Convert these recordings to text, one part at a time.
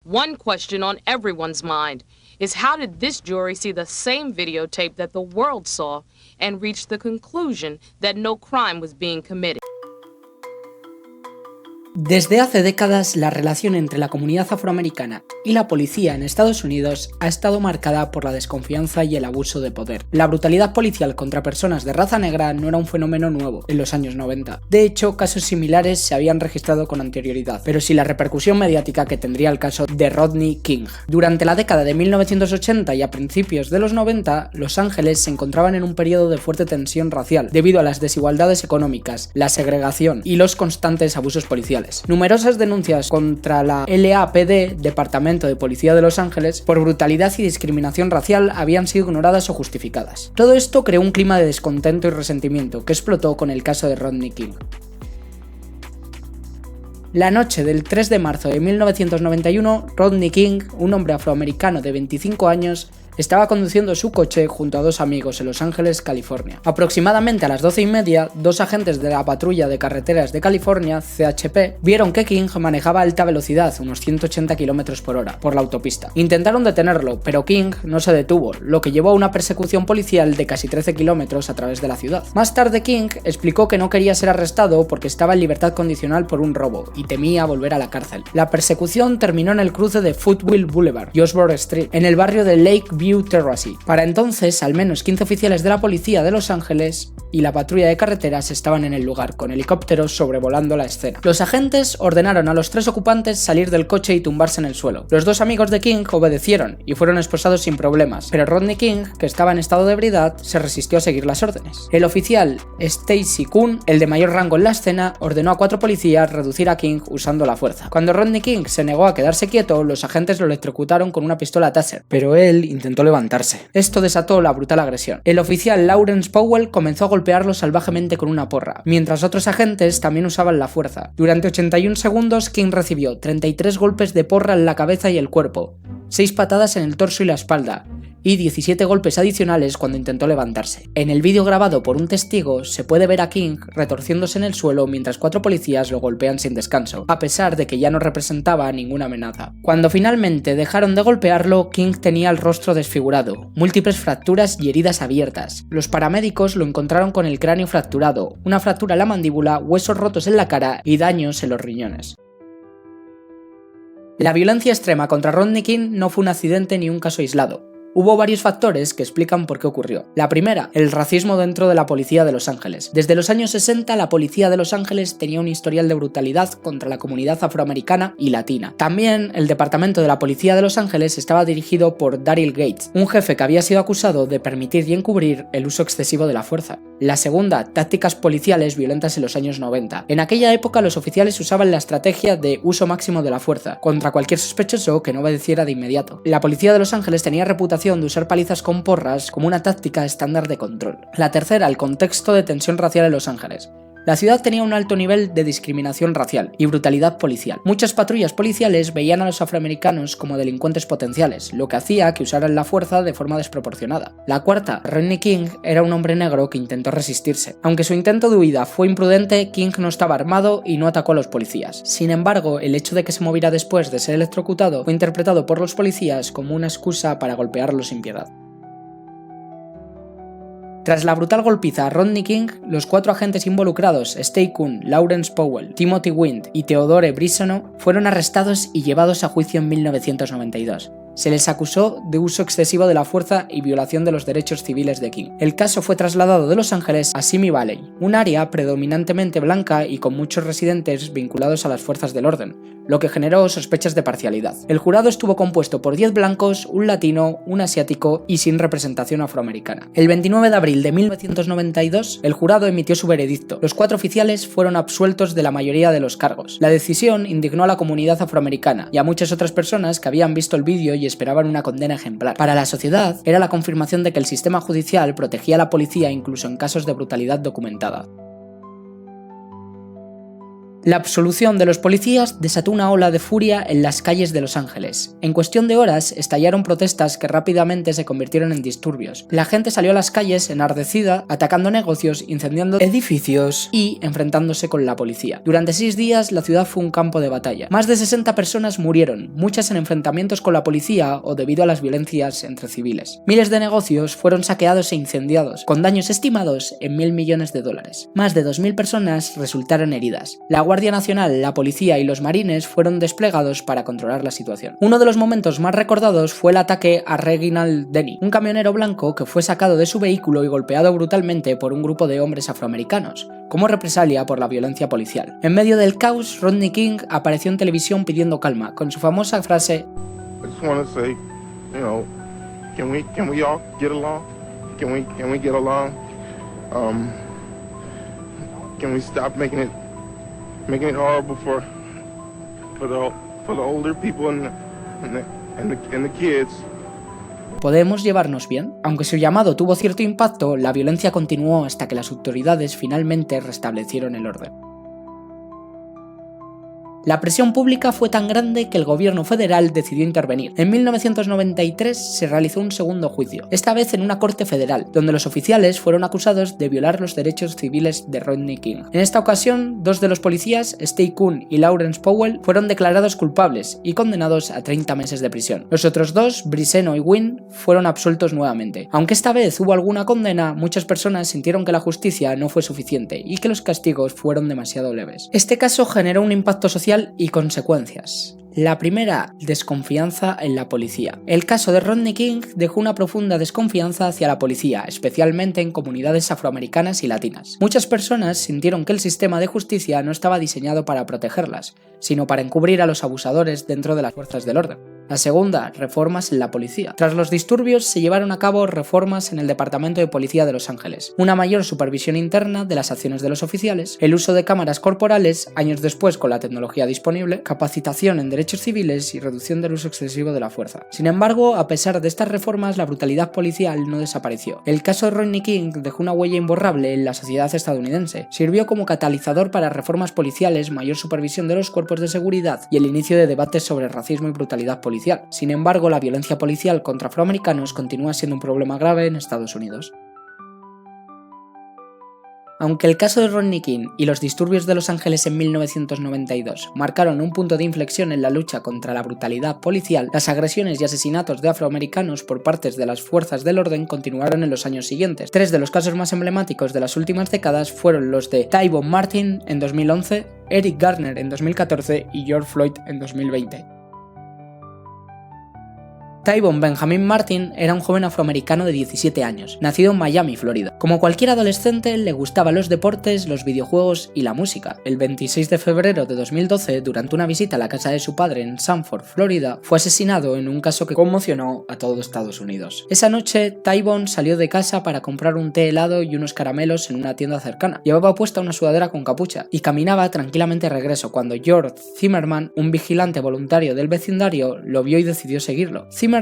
One question on everyone's mind is how did this jury see the same videotape that the world saw and reach the conclusion that no crime was being committed? Desde hace décadas, la relación entre la comunidad afroamericana y la policía en Estados Unidos ha estado marcada por la desconfianza y el abuso de poder. La brutalidad policial contra personas de raza negra no era un fenómeno nuevo en los años 90. De hecho, casos similares se habían registrado con anterioridad, pero sin la repercusión mediática que tendría el caso de Rodney King. Durante la década de 1980 y a principios de los 90, Los Ángeles se encontraban en un periodo de fuerte tensión racial, debido a las desigualdades económicas, la segregación y los constantes abusos policiales. Numerosas denuncias contra la LAPD, Departamento de Policía de Los Ángeles, por brutalidad y discriminación racial habían sido ignoradas o justificadas. Todo esto creó un clima de descontento y resentimiento que explotó con el caso de Rodney King. La noche del 3 de marzo de 1991, Rodney King, un hombre afroamericano de 25 años, estaba conduciendo su coche junto a dos amigos en Los Ángeles, California. Aproximadamente a las 12:30, dos agentes de la Patrulla de Carreteras de California, CHP, vieron que King manejaba a alta velocidad, unos 180 km/h, por la autopista. Intentaron detenerlo, pero King no se detuvo, lo que llevó a una persecución policial de casi 13 kilómetros a través de la ciudad. Más tarde, King explicó que no quería ser arrestado porque estaba en libertad condicional por un robo y temía volver a la cárcel. La persecución terminó en el cruce de Foothill Boulevard y Osborne Street, en el barrio de Lakeview Terrace. Para entonces, al menos 15 oficiales de la policía de Los Ángeles y la patrulla de carreteras estaban en el lugar, con helicópteros sobrevolando la escena. Los agentes ordenaron a los tres ocupantes salir del coche y tumbarse en el suelo. Los dos amigos de King obedecieron y fueron esposados sin problemas, pero Rodney King, que estaba en estado de ebriedad, se resistió a seguir las órdenes. El oficial Stacy Kuhn, el de mayor rango en la escena, ordenó a 4 policías reducir a King usando la fuerza. Cuando Rodney King se negó a quedarse quieto, los agentes lo electrocutaron con una pistola Taser, pero él intentó levantarse. Esto desató la brutal agresión. El oficial Lawrence Powell comenzó a golpearlo salvajemente con una porra, mientras otros agentes también usaban la fuerza. Durante 81 segundos, King recibió 33 golpes de porra en la cabeza y el cuerpo, 6 patadas en el torso y la espalda, y 17 golpes adicionales cuando intentó levantarse. En el vídeo grabado por un testigo se puede ver a King retorciéndose en el suelo mientras 4 policías lo golpean sin descanso, a pesar de que ya no representaba ninguna amenaza. Cuando finalmente dejaron de golpearlo, King tenía el rostro desfigurado, múltiples fracturas y heridas abiertas. Los paramédicos lo encontraron con el cráneo fracturado, una fractura en la mandíbula, huesos rotos en la cara y daños en los riñones. La violencia extrema contra Rodney King no fue un accidente ni un caso aislado. Hubo varios factores que explican por qué ocurrió. La primera, el racismo dentro de la policía de Los Ángeles. Desde los años 60, la policía de Los Ángeles tenía un historial de brutalidad contra la comunidad afroamericana y latina. También, el departamento de la policía de Los Ángeles estaba dirigido por Daryl Gates, un jefe que había sido acusado de permitir y encubrir el uso excesivo de la fuerza. La segunda, tácticas policiales violentas en los años 90. En aquella época, los oficiales usaban la estrategia de uso máximo de la fuerza contra cualquier sospechoso que no obedeciera de inmediato. La policía de Los Ángeles tenía reputación de usar palizas con porras como una táctica estándar de control. La tercera, el contexto de tensión racial en Los Ángeles. La ciudad tenía un alto nivel de discriminación racial y brutalidad policial. Muchas patrullas policiales veían a los afroamericanos como delincuentes potenciales, lo que hacía que usaran la fuerza de forma desproporcionada. La cuarta, Rodney King era un hombre negro que intentó resistirse. Aunque su intento de huida fue imprudente, King no estaba armado y no atacó a los policías. Sin embargo, el hecho de que se moviera después de ser electrocutado fue interpretado por los policías como una excusa para golpearlo sin piedad. Tras la brutal golpiza a Rodney King, los 4 agentes involucrados, Stacy Kuhn, Lawrence Powell, Timothy Wind y Theodore Brisono, fueron arrestados y llevados a juicio en 1992. Se les acusó de uso excesivo de la fuerza y violación de los derechos civiles de King. El caso fue trasladado de Los Ángeles a Simi Valley, un área predominantemente blanca y con muchos residentes vinculados a las fuerzas del orden, lo que generó sospechas de parcialidad. El jurado estuvo compuesto por 10 blancos, un latino, un asiático y sin representación afroamericana. El 29 de abril de 1992, el jurado emitió su veredicto. Los 4 oficiales fueron absueltos de la mayoría de los cargos. La decisión indignó a la comunidad afroamericana y a muchas otras personas que habían visto el vídeo y esperaban una condena ejemplar. Para la sociedad, era la confirmación de que el sistema judicial protegía a la policía incluso en casos de brutalidad documentada. La absolución de los policías desató una ola de furia en las calles de Los Ángeles. En cuestión de horas estallaron protestas que rápidamente se convirtieron en disturbios. La gente salió a las calles enardecida, atacando negocios, incendiando edificios y enfrentándose con la policía. Durante 6 días la ciudad fue un campo de batalla. Más de 60 personas murieron, muchas en enfrentamientos con la policía o debido a las violencias entre civiles. Miles de negocios fueron saqueados e incendiados, con daños estimados en $1.000 millones. Más de 2.000 personas resultaron heridas. La Guardia Nacional, la policía y los marines fueron desplegados para controlar la situación. Uno de los momentos más recordados fue el ataque a Reginald Denny, un camionero blanco que fue sacado de su vehículo y golpeado brutalmente por un grupo de hombres afroamericanos, como represalia por la violencia policial. En medio del caos, Rodney King apareció en televisión pidiendo calma, con su famosa frase: I just want to say, you know, can we all get along? Can we get along? Can we stop making it horrible for the older people and the kids? ¿Podemos llevarnos bien? Aunque su llamado tuvo cierto impacto, la violencia continuó hasta que las autoridades finalmente restablecieron el orden. La presión pública fue tan grande que el gobierno federal decidió intervenir. En 1993 se realizó un segundo juicio, esta vez en una corte federal, donde los oficiales fueron acusados de violar los derechos civiles de Rodney King. En esta ocasión, 2 de los policías, Steve Coon y Lawrence Powell, fueron declarados culpables y condenados a 30 meses de prisión. Los otros 2, Briseno y Wynn, fueron absueltos nuevamente. Aunque esta vez hubo alguna condena, muchas personas sintieron que la justicia no fue suficiente y que los castigos fueron demasiado leves. Este caso generó un impacto social y consecuencias. La primera, desconfianza en la policía. El caso de Rodney King dejó una profunda desconfianza hacia la policía, especialmente en comunidades afroamericanas y latinas. Muchas personas sintieron que el sistema de justicia no estaba diseñado para protegerlas, sino para encubrir a los abusadores dentro de las fuerzas del orden. La segunda, reformas en la policía. Tras los disturbios se llevaron a cabo reformas en el Departamento de Policía de Los Ángeles, una mayor supervisión interna de las acciones de los oficiales, el uso de cámaras corporales, años después con la tecnología disponible, capacitación en derechos civiles y reducción del uso excesivo de la fuerza. Sin embargo, a pesar de estas reformas, la brutalidad policial no desapareció. El caso de Rodney King dejó una huella imborrable en la sociedad estadounidense. Sirvió como catalizador para reformas policiales, mayor supervisión de los cuerpos de seguridad y el inicio de debates sobre racismo y brutalidad policial. Sin embargo, la violencia policial contra afroamericanos continúa siendo un problema grave en Estados Unidos. Aunque el caso de Rodney King y los disturbios de Los Ángeles en 1992 marcaron un punto de inflexión en la lucha contra la brutalidad policial, las agresiones y asesinatos de afroamericanos por parte de las fuerzas del orden continuaron en los años siguientes. 3 de los casos más emblemáticos de las últimas décadas fueron los de Tyvon Martin en 2011, Eric Garner en 2014 y George Floyd en 2020. Tyvon Benjamin Martin era un joven afroamericano de 17 años, nacido en Miami, Florida. Como cualquier adolescente, le gustaban los deportes, los videojuegos y la música. El 26 de febrero de 2012, durante una visita a la casa de su padre en Sanford, Florida, fue asesinado en un caso que conmocionó a todo Estados Unidos. Esa noche, Tyvon salió de casa para comprar un té helado y unos caramelos en una tienda cercana. Llevaba puesta una sudadera con capucha y caminaba tranquilamente de regreso cuando George Zimmerman, un vigilante voluntario del vecindario, lo vio y decidió seguirlo. Zimmerman,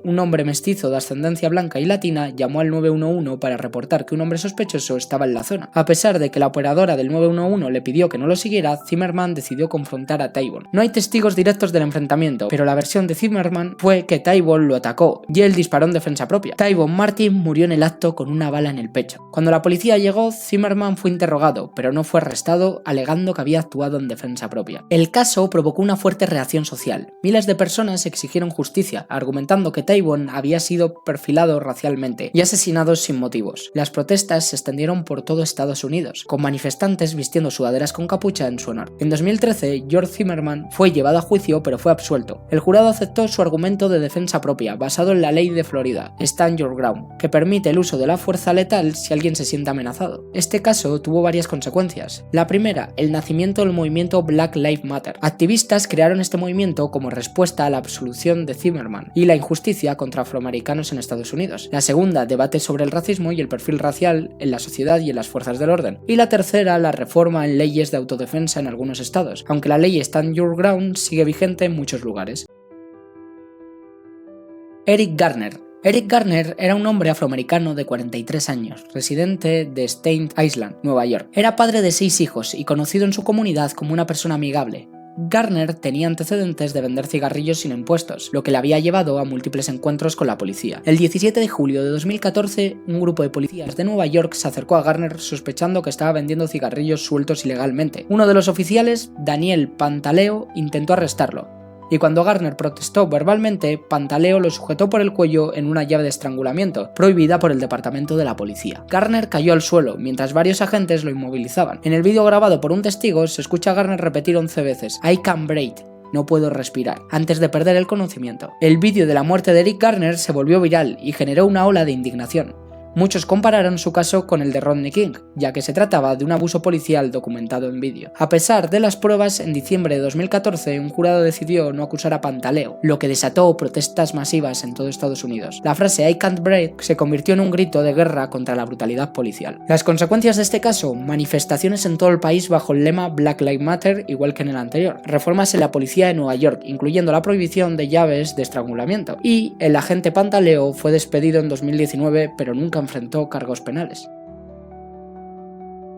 un hombre mestizo de ascendencia blanca y latina, llamó al 911 para reportar que un hombre sospechoso estaba en la zona. A pesar de que la operadora del 911 le pidió que no lo siguiera, Zimmerman decidió confrontar a Tyvon. No hay testigos directos del enfrentamiento, pero la versión de Zimmerman fue que Tyvon lo atacó y él disparó en defensa propia. Tyvon Martin murió en el acto con una bala en el pecho. Cuando la policía llegó, Zimmerman fue interrogado, pero no fue arrestado, alegando que había actuado en defensa propia. El caso provocó una fuerte reacción social. Miles de personas exigieron justicia, argumentando que Tyvon había sido perfilado racialmente y asesinado sin motivos. Las protestas se extendieron por todo Estados Unidos, con manifestantes vistiendo sudaderas con capucha en su honor. En 2013, George Zimmerman fue llevado a juicio pero fue absuelto. El jurado aceptó su argumento de defensa propia, basado en la ley de Florida, Stand Your Ground, que permite el uso de la fuerza letal si alguien se siente amenazado. Este caso tuvo varias consecuencias. La primera, el nacimiento del movimiento Black Lives Matter. Activistas crearon este movimiento como respuesta a la absolución de Zimmerman y la injusticia contra afroamericanos en Estados Unidos. La segunda, debate sobre el racismo y el perfil racial en la sociedad y en las fuerzas del orden. Y la tercera, la reforma en leyes de autodefensa en algunos estados, aunque la ley Stand Your Ground sigue vigente en muchos lugares. Eric Garner Eric Garner era un hombre afroamericano de 43 años, residente de Staten Island, Nueva York. Era padre de 6 hijos y conocido en su comunidad como una persona amigable. Garner tenía antecedentes de vender cigarrillos sin impuestos, lo que le había llevado a múltiples encuentros con la policía. El 17 de julio de 2014, un grupo de policías de Nueva York se acercó a Garner sospechando que estaba vendiendo cigarrillos sueltos ilegalmente. Uno de los oficiales, Daniel Pantaleo, intentó arrestarlo, y cuando Garner protestó verbalmente, Pantaleo lo sujetó por el cuello en una llave de estrangulamiento, prohibida por el departamento de la policía. Garner cayó al suelo, mientras varios agentes lo inmovilizaban. En el vídeo grabado por un testigo, se escucha a Garner repetir 11 veces "I can't breathe", no puedo respirar, antes de perder el conocimiento. El vídeo de la muerte de Eric Garner se volvió viral y generó una ola de indignación. Muchos compararon su caso con el de Rodney King, ya que se trataba de un abuso policial documentado en vídeo. A pesar de las pruebas, en diciembre de 2014 un jurado decidió no acusar a Pantaleo, lo que desató protestas masivas en todo Estados Unidos. La frase "I can't breathe" se convirtió en un grito de guerra contra la brutalidad policial. Las consecuencias de este caso: manifestaciones en todo el país bajo el lema Black Lives Matter, igual que en el anterior, reformas en la policía de Nueva York, incluyendo la prohibición de llaves de estrangulamiento, y el agente Pantaleo fue despedido en 2019, pero nunca enfrentó cargos penales.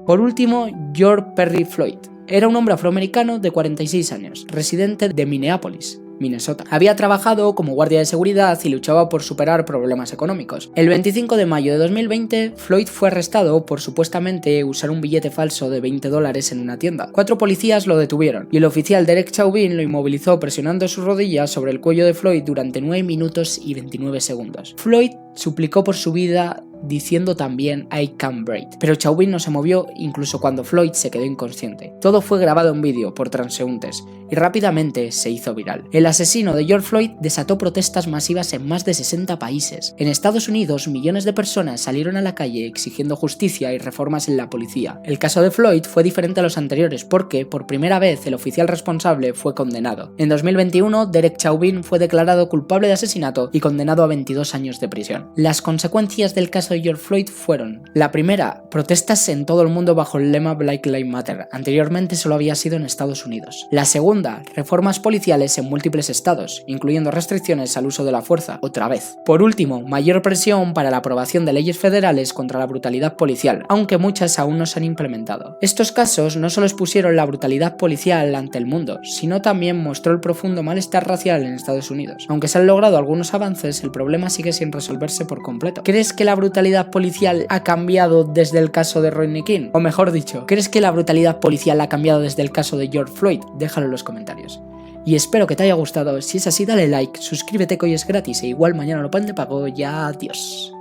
Por último, George Perry Floyd. Era un hombre afroamericano de 46 años, residente de Minneapolis, Minnesota. Había trabajado como guardia de seguridad y luchaba por superar problemas económicos. El 25 de mayo de 2020, Floyd fue arrestado por supuestamente usar un billete falso de $20 en una tienda. 4 policías lo detuvieron y el oficial Derek Chauvin lo inmovilizó presionando sus rodillas sobre el cuello de Floyd durante 9 minutos y 29 segundos. Floyd suplicó por su vida diciendo también "I can't breathe", pero Chauvin no se movió incluso cuando Floyd se quedó inconsciente. Todo fue grabado en vídeo por transeúntes y rápidamente se hizo viral. El asesino de George Floyd desató protestas masivas en más de 60 países. En Estados Unidos, millones de personas salieron a la calle exigiendo justicia y reformas en la policía. El caso de Floyd fue diferente a los anteriores porque, por primera vez, el oficial responsable fue condenado. En 2021, Derek Chauvin fue declarado culpable de asesinato y condenado a 22 años de prisión. Las consecuencias del caso de George Floyd fueron: la primera, protestas en todo el mundo bajo el lema Black Lives Matter. Anteriormente solo había sido en Estados Unidos. La segunda, reformas policiales en múltiples estados, incluyendo restricciones al uso de la fuerza, otra vez. Por último, mayor presión para la aprobación de leyes federales contra la brutalidad policial, aunque muchas aún no se han implementado. Estos casos no solo expusieron la brutalidad policial ante el mundo, sino también mostró el profundo malestar racial en Estados Unidos. Aunque se han logrado algunos avances, el problema sigue sin resolverse por completo. ¿Crees que la brutalidad policial ha cambiado desde el caso de Rodney King? O mejor dicho, ¿crees que la brutalidad policial ha cambiado desde el caso de George Floyd? Déjalo en los comentarios. Y espero que te haya gustado. Si es así, dale like, suscríbete que hoy es gratis e igual mañana lo ponen de pago. Ya, adiós.